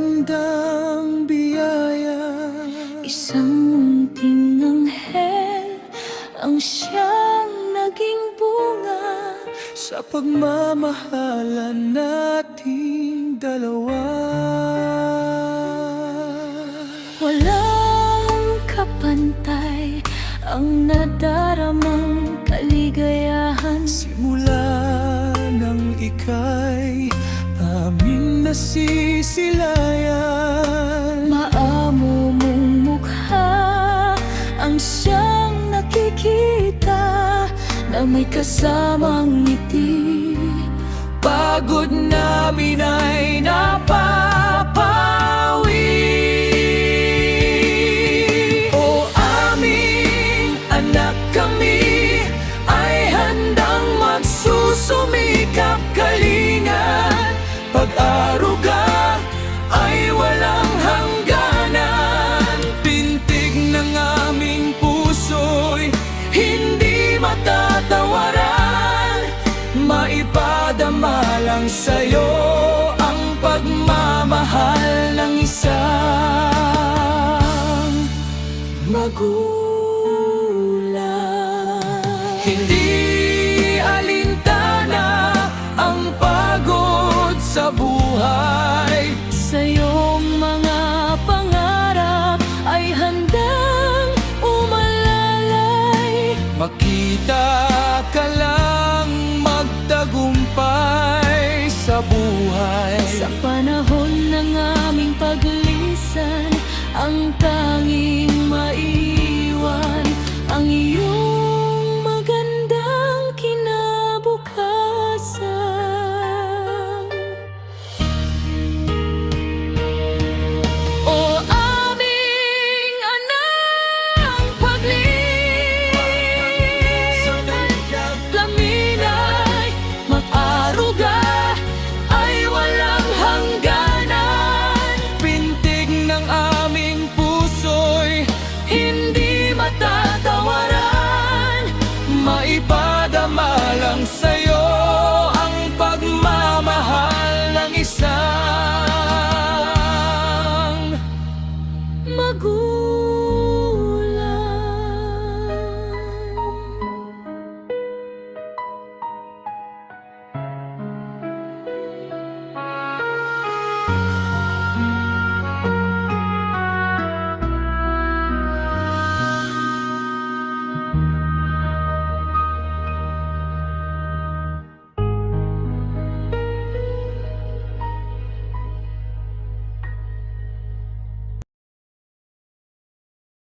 magandang biyaya. Isang munting anghel ang siyang naging bunga Sa pagmamahalan nating dalawa. Walang kapantay ang nadaramang kaligayahan. Simula nang ika'y aming nasisilayan. Maamo mong mukha ang siyang nakikita na may kasamang ngiti. Pagod namin ay napapawi. O aming anak, kami ay handang magsusumikap. Kalinga, pag-aruga ay walang hangganan. Pintig ng aming puso'y hindi matatawaran. Maipadama lang sa'yo ang pagmamahal ng isang magulang. Hindi alintana ang pagod sa buhay. Sa iyong mga pangarap ay handang umalalay. Makita ka lang magtagumpay sa buhay. Sa panahon ng aming paglisan, ang tanging